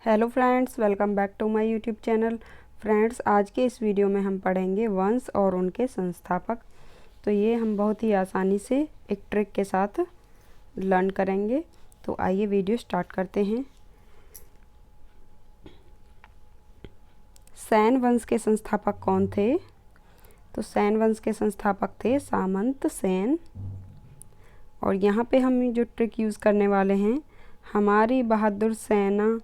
Hello friends, welcome back to my YouTube channel. Friends, आज के इस वीडियो में हम पढ़ेंगे वंश और उनके संस्थापक। तो ये हम बहुत ही आसानी से एक ट्रिक के साथ लर्न करेंगे। तो आइए वीडियो स्टार्ट करते हैं। सैन वंश के संस्थापक कौन थे? तो सैन वंश के संस्थापक थे सामंत सेन। और यहाँ पे हम जो ट्रिक यूज़ करने वाले हैं, हमारी बहादुर सेना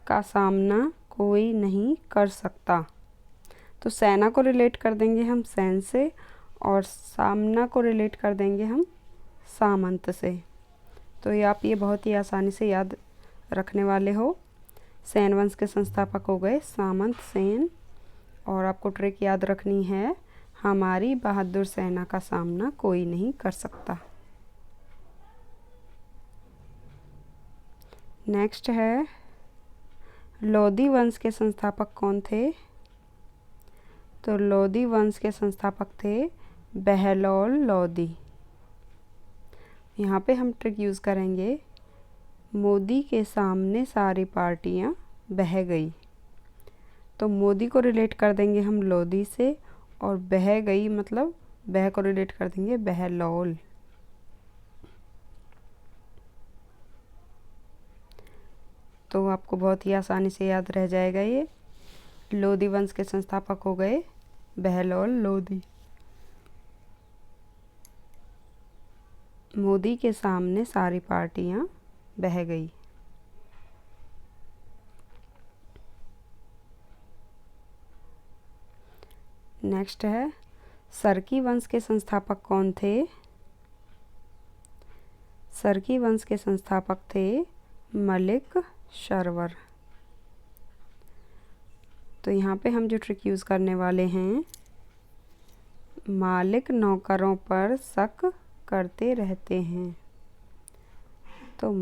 का सामना कोई नहीं कर सकता। तो सेना को रिलेट कर देंगे हम सैन से और सामना को रिलेट कर देंगे हम सामंत से। तो ये आप बहुत ही आसानी से याद रखने वाले हो। सैन वंश के संस्थापक हो गए सामंत सेन और आपको ट्रिक याद रखनी है, हमारी बहादुर सेना का सामना कोई नहीं कर सकता। नेक्स्ट है, लोदी वंश के संस्थापक कौन थे? तो लोदी वंश के संस्थापक थे बहलोल लोदी। यहाँ पे हम ट्रिक यूज़ करेंगे, मोदी के सामने सारी पार्टियाँ बह गई। तो मोदी को रिलेट कर देंगे हम लोदी से और बह गई मतलब बह को रिलेट कर देंगे बहलोल। तो आपको बहुत ही आसानी से याद रह जाएगा। ये लोदी वंश के संस्थापक हो गए बहलोल लोदी। मोदी के सामने सारी पार्टियां बह गई। नेक्स्ट है, सरकी वंश के संस्थापक कौन थे? सरकी वंश के संस्थापक थे मलिक शर्वर। तो यहाँ पे हम जो ट्रिक यूज़ करने वाले हैं, मालिक नौकरों पर शक करते रहते हैं। तो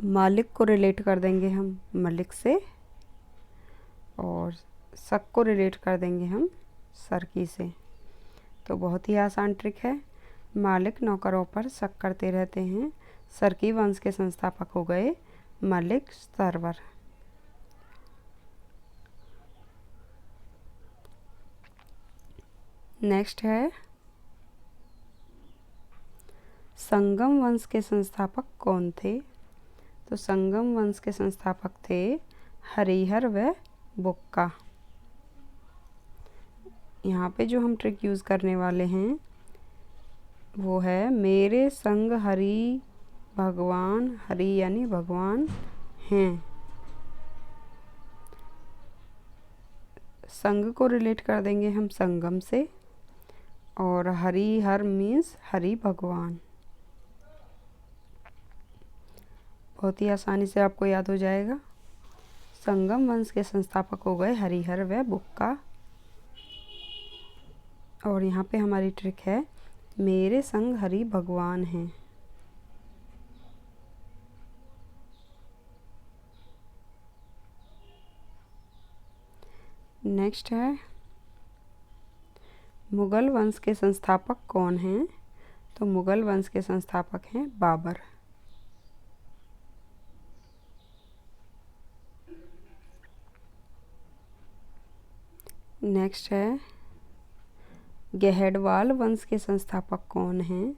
मालिक को रिलेट कर देंगे हम मलिक से और शक को रिलेट कर देंगे हम सरकी से। तो बहुत ही आसान ट्रिक है, मालिक नौकरों पर शक करते रहते हैं। सरकी वंश के संस्थापक हो गए मलिक शर्वर। नेक्स्ट है, संगम वंश के संस्थापक कौन थे? तो संगम वंश के संस्थापक थे हरिहर व बुक्का। यहाँ पे जो हम ट्रिक यूज़ करने वाले हैं वो है, मेरे संग हरि भगवान, हरि यानी भगवान हैं। संग को रिलेट कर देंगे हम संगम से और हरिहर मीन्स हरि भगवान। बहुत ही आसानी से आपको याद हो जाएगा। संगम वंश के संस्थापक हो गए हरिहर व बुक्का। और यहाँ पे हमारी ट्रिक है, मेरे संग हरि भगवान हैं। नेक्स्ट है, मुगल वंश के संस्थापक कौन हैं? तो मुगल वंश के संस्थापक हैं बाबर। नेक्स्ट है, गहड़वाल वंश के संस्थापक कौन हैं?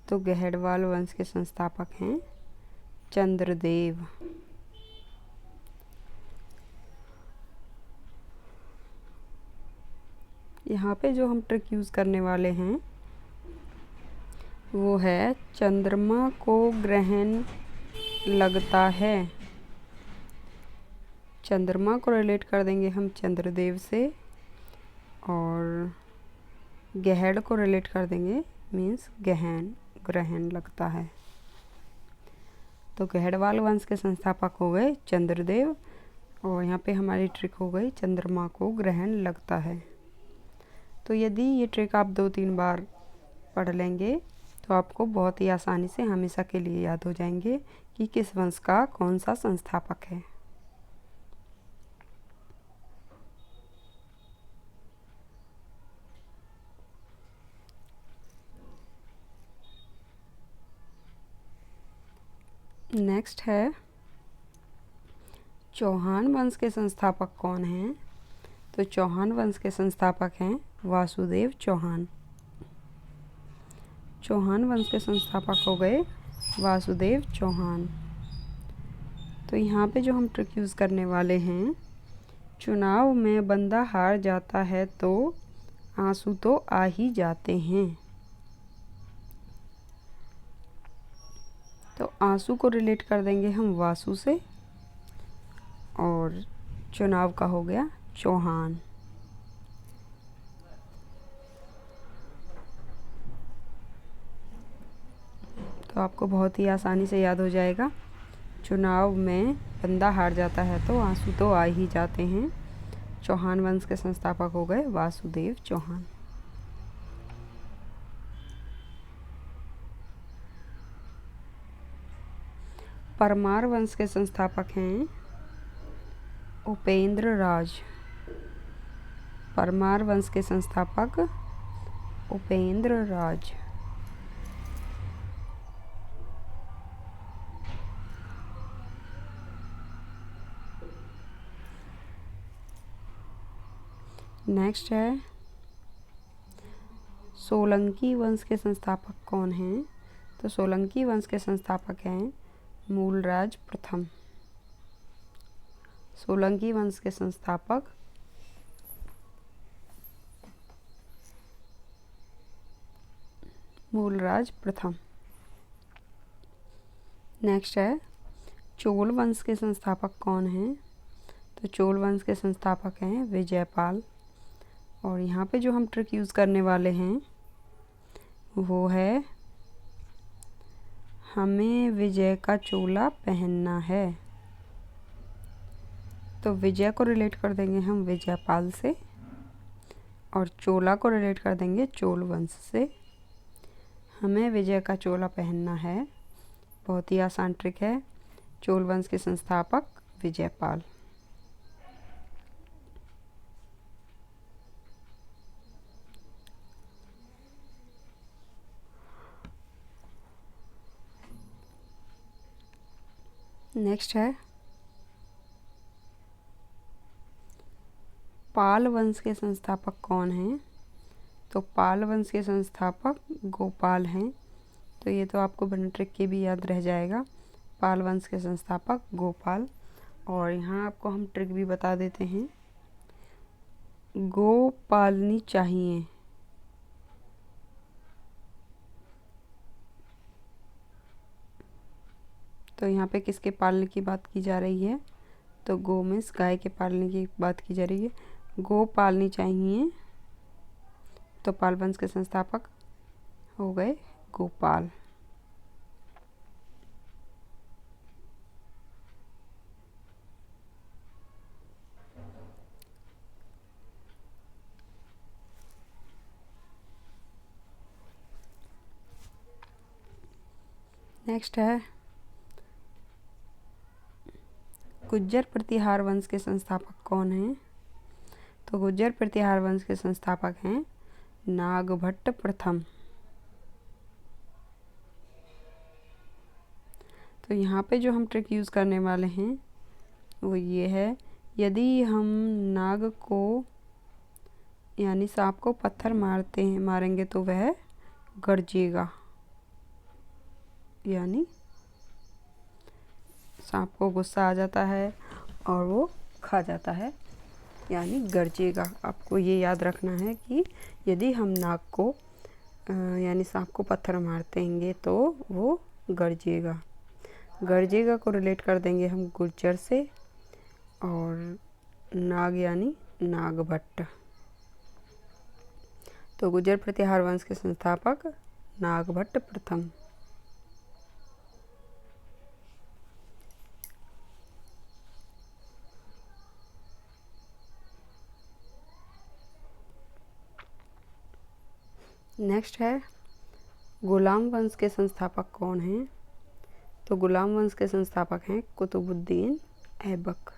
तो गहड़वाल वंश के संस्थापक हैं चंद्रदेव। यहाँ पे जो हम ट्रिक यूज़ करने वाले हैं वो है, चंद्रमा को ग्रहण लगता है। चंद्रमा को रिलेट कर देंगे हम चंद्रदेव से और गहड़ को रिलेट कर देंगे मीन्स गहन, ग्रहण लगता है। तो गहड़वाल वंश के संस्थापक हो गए चंद्रदेव और यहाँ पे हमारी ट्रिक हो गई, चंद्रमा को ग्रहण लगता है। तो यदि ये ट्रिक आप 2-3 बार पढ़ लेंगे तो आपको बहुत ही आसानी से हमेशा के लिए याद हो जाएंगे कि किस वंश का कौन सा संस्थापक है। नेक्स्ट है, चौहान वंश के संस्थापक कौन हैं? तो चौहान वंश के संस्थापक हैं वासुदेव चौहान। चौहान वंश के संस्थापक हो गए वासुदेव चौहान। तो यहाँ पे जो हम ट्रिक यूज़ करने वाले हैं, चुनाव में बंदा हार जाता है तो आंसू तो आ ही जाते हैं। तो आंसू को रिलेट कर देंगे हम वासु से, और चुनाव का हो गया चौहान। तो आपको बहुत ही आसानी से याद हो जाएगा। चुनाव में बंदा हार जाता है तो आंसू तो आ ही जाते हैं। चौहान वंश के संस्थापक हो गए वासुदेव चौहान। परमार वंश के संस्थापक हैं उपेंद्र राज। परमार वंश के संस्थापक उपेंद्र राज। नेक्स्ट है सोलंकी वंश के संस्थापक कौन हैं? तो सोलंकी वंश के संस्थापक हैं मूलराज प्रथम। सोलंकी वंश के संस्थापक मूलराज प्रथम। नेक्स्ट है चोल वंश के संस्थापक कौन हैं? तो चोल वंश के संस्थापक हैं विजयपाल। और यहाँ पे जो हम ट्रिक यूज़ करने वाले हैं वो है हमें विजय का चोला पहनना है। तो विजय को रिलेट कर देंगे हम विजयपाल से, और चोला को रिलेट कर देंगे चोल वंश से। हमें विजय का चोला पहनना है, बहुत ही आसान ट्रिक है। चोल वंश के संस्थापक विजयपाल। नेक्स्ट है पाल वंश के संस्थापक कौन हैं? तो पाल वंश के संस्थापक गोपाल हैं। तो ये तो आपको बिना ट्रिक के भी याद रह जाएगा। पाल वंश के संस्थापक गोपाल। और यहाँ आपको हम ट्रिक भी बता देते हैं, गो पालनी चाहिए। तो यहाँ पे किसके पालने की बात की जा रही है? तो गो मीन्स गाय के पालने की बात की जा रही है। गो पालनी चाहिए। तो पाल वंश के संस्थापक हो गए गोपाल। नेक्स्ट है गुज्जर प्रतिहार वंश के संस्थापक कौन हैं? तो गुज्जर प्रतिहार वंश के संस्थापक हैं नागभट्ट प्रथम। तो यहाँ पे जो हम ट्रिक यूज़ करने वाले हैं वो ये है, यदि हम नाग को यानी सांप को पत्थर मारेंगे तो वह गरजेगा। यानी सांप को गुस्सा आ जाता है और वो खा जाता है, यानी गरजेगा। आपको ये याद रखना है कि यदि हम नाग को यानी सांप को पत्थर मारतेंगे तो वो गरजेगा। गरजेगा को रिलेट कर देंगे हम गुज्जर से, और नाग यानी नागभट्ट। तो गुज्जर प्रतिहार वंश के संस्थापक नागभट्ट प्रथम। नेक्स्ट है गुलाम वंश के संस्थापक कौन हैं? तो गुलाम वंश के संस्थापक हैं कुतुबुद्दीन ऐबक।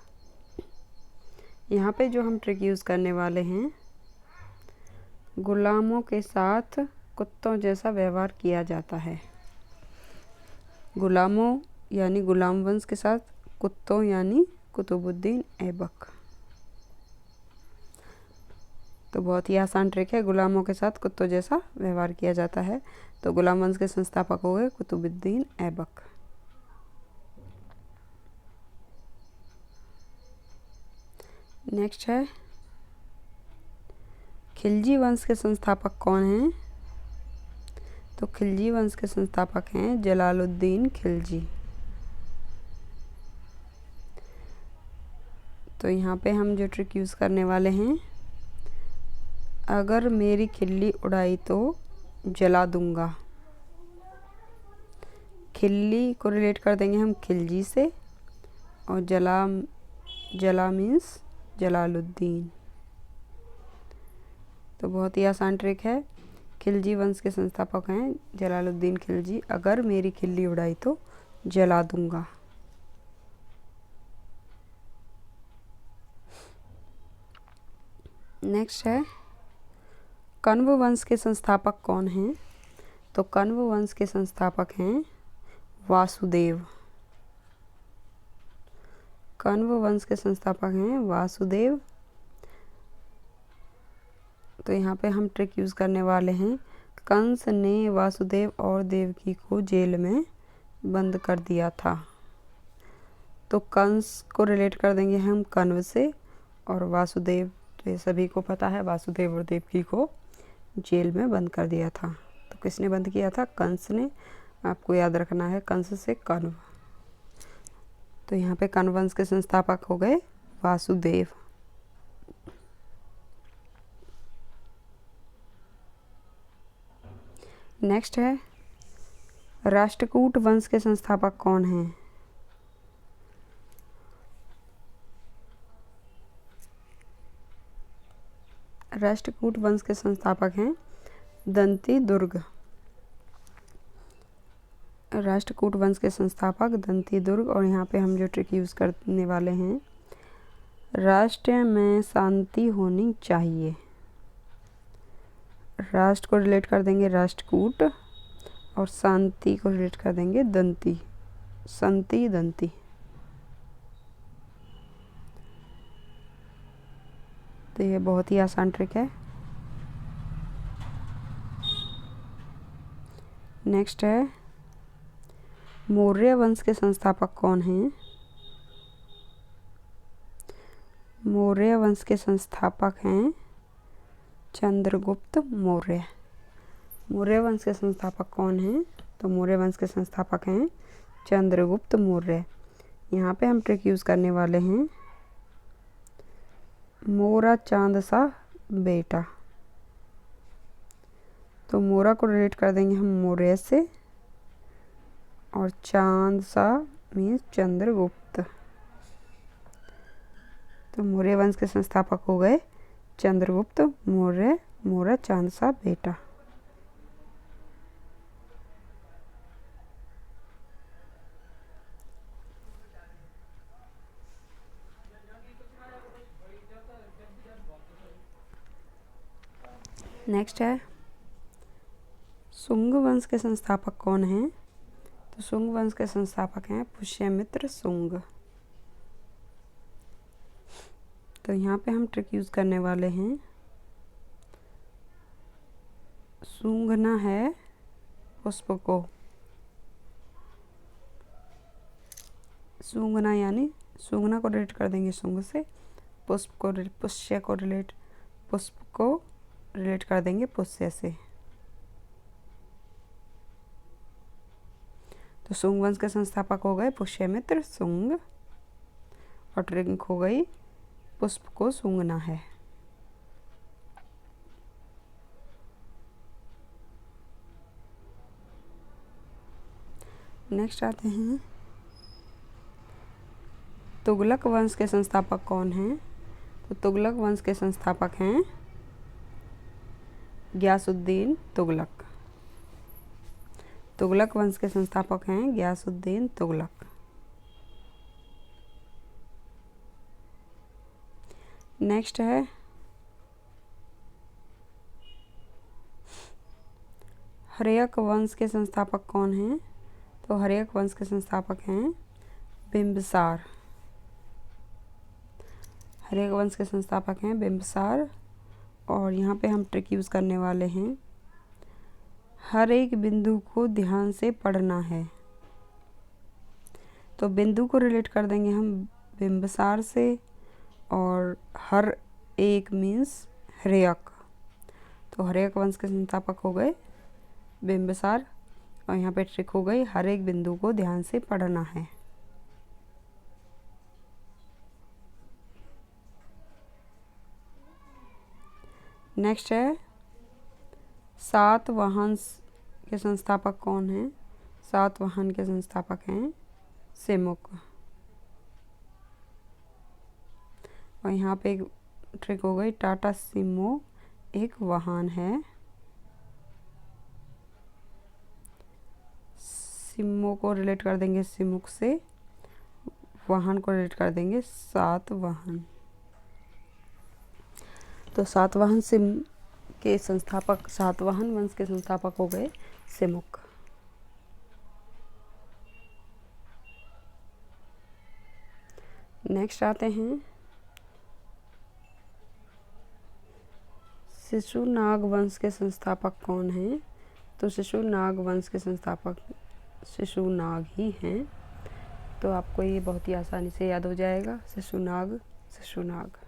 यहाँ पे जो हम ट्रिक यूज़ करने वाले हैं, गुलामों के साथ कुत्तों जैसा व्यवहार किया जाता है। गुलामों यानी गुलाम वंश के साथ कुत्तों यानी कुतुबुद्दीन ऐबक। तो बहुत ही आसान ट्रिक है, गुलामों के साथ कुत्तों जैसा व्यवहार किया जाता है। तो गुलाम वंश के संस्थापक हो गए कुतुबुद्दीन ऐबक। नेक्स्ट है खिलजी वंश के संस्थापक कौन हैं? तो खिलजी वंश के संस्थापक हैं जलालुद्दीन खिलजी। तो यहाँ पे हम जो ट्रिक यूज़ करने वाले हैं, अगर मेरी खिल्ली उड़ाई तो जला दूंगा। खिल्ली को रिलेट कर देंगे हम खिलजी से, और जला मीन्स जलालुद्दीन। तो बहुत ही आसान ट्रिक है। खिलजी वंश के संस्थापक हैं जलालुद्दीन खिलजी। अगर मेरी खिल्ली उड़ाई तो जला दूंगा। नेक्स्ट है कण्व वंश के संस्थापक कौन हैं? तो कण्व वंश के संस्थापक हैं वासुदेव। कण्व वंश के संस्थापक हैं वासुदेव। तो यहाँ पे हम ट्रिक यूज़ करने वाले हैं, कंस ने वासुदेव और देवकी को जेल में बंद कर दिया था। तो कंस को रिलेट कर देंगे हम कण्व से, और वासुदेव तो ये सभी को पता है, वासुदेव और देवकी को जेल में बंद कर दिया था। तो किसने बंद किया था? कंस ने। आपको याद रखना है कंस से कण्व। तो यहाँ पे कण्व वंश के संस्थापक हो गए वासुदेव। नेक्स्ट है राष्ट्रकूट वंश के संस्थापक कौन हैं? राष्ट्रकूट वंश के संस्थापक हैं दंती दुर्ग। राष्ट्रकूट वंश के संस्थापक दंती दुर्ग। और यहाँ पे हम जो ट्रिक यूज़ करने वाले हैं, राष्ट्र में शांति होनी चाहिए। राष्ट्र को रिलेट कर देंगे राष्ट्रकूट, और शांति को रिलेट कर देंगे दंती, संति दंती। तो ये बहुत ही आसान ट्रिक है। नेक्स्ट है मौर्य वंश के संस्थापक कौन हैं? मौर्य वंश के संस्थापक हैं चंद्रगुप्त मौर्य। मौर्य वंश के संस्थापक कौन हैं? तो मौर्य वंश के संस्थापक हैं चंद्रगुप्त मौर्य। यहाँ पे हम ट्रिक यूज़ करने वाले हैं, मोरा चांद सा बेटा। तो मोरा को रिलेट कर देंगे हम मौर्य से, और चांद सा मीन्स चंद्रगुप्त। तो मौर्य वंश के संस्थापक हो गए चंद्रगुप्त मौर्य। मोरा चांद सा बेटा। नेक्स्ट है शुंग वंश के संस्थापक कौन हैं? तो शुंग वंश के संस्थापक हैं पुष्यमित्र शुंग। तो यहाँ पे हम ट्रिक यूज़ करने वाले हैं, सूंघना है पुष्प को। सूंघना यानी सूंघना को रिलेट कर देंगे शुंग से, पुष्प को रिलेट कर देंगे पुष्य से। तो शुंग वंश के संस्थापक हो गए पुष्यमित्र शुंग, और ट्रिक हो गई पुष्प को सूंघना है। नेक्स्ट आते हैं तुगलक वंश के संस्थापक कौन हैं? तो तुगलक वंश के संस्थापक हैं गियासुद्दीन तुगलक। तुगलक वंश के संस्थापक हैं गियासुद्दीन तुगलक। नेक्स्ट है हर्यक वंश के संस्थापक कौन हैं? तो हर्यक वंश के संस्थापक हैं बिंबिसार। हर्यक वंश के संस्थापक हैं बिंबिसार। और यहाँ पे हम ट्रिक यूज़ करने वाले हैं, हर एक बिंदु को ध्यान से पढ़ना है। तो बिंदु को रिलेट कर देंगे हम बिंबिसार से, और हर एक मीन्स हर्यक। तो हर्यक वंश के संस्थापक हो गए बिंबिसार, और यहाँ पे ट्रिक हो गई हर एक बिंदु को ध्यान से पढ़ना है। नेक्स्ट है सातवाहन के संस्थापक कौन हैं? सातवाहन के संस्थापक हैं सिमुक। और यहाँ पे एक ट्रिक हो गई, टाटा सिमो एक वाहन है। सिमो को रिलेट कर देंगे सिमुक से, वाहन को रिलेट कर देंगे सातवाहन। तो सातवाहन के संस्थापक, सातवाहन वंश के संस्थापक हो गए सिमुक। नेक्स्ट आते हैं शिशुनाग वंश के संस्थापक कौन हैं? तो शिशुनाग वंश के संस्थापक शिशुनाग ही हैं। तो आपको ये बहुत ही आसानी से याद हो जाएगा, शिशुनाग शिशुनाग।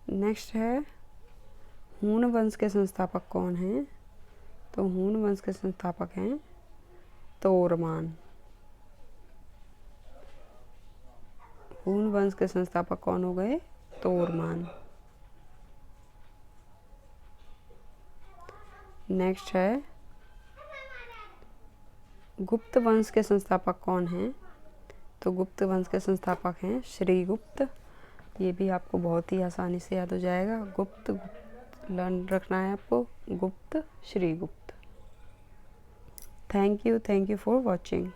नेक्स्ट है हूण वंश के संस्थापक कौन हैं? तो हूण वंश के संस्थापक हैं तोरमान। हूण वंश के संस्थापक कौन हो गए? तोरमान। नेक्स्ट है गुप्त वंश के संस्थापक कौन हैं? तो गुप्त वंश के संस्थापक हैं श्रीगुप्त। ये भी आपको बहुत ही आसानी से याद हो जाएगा, गुप्त लर्न रखना है आपको, Gupt Shrigupt. Thank you for watching.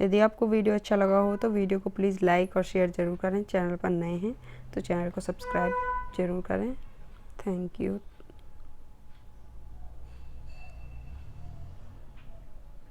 यदि आपको वीडियो अच्छा लगा हो तो वीडियो को प्लीज़ लाइक और शेयर ज़रूर करें। चैनल पर नए हैं तो चैनल को सब्सक्राइब ज़रूर करें। Thank you.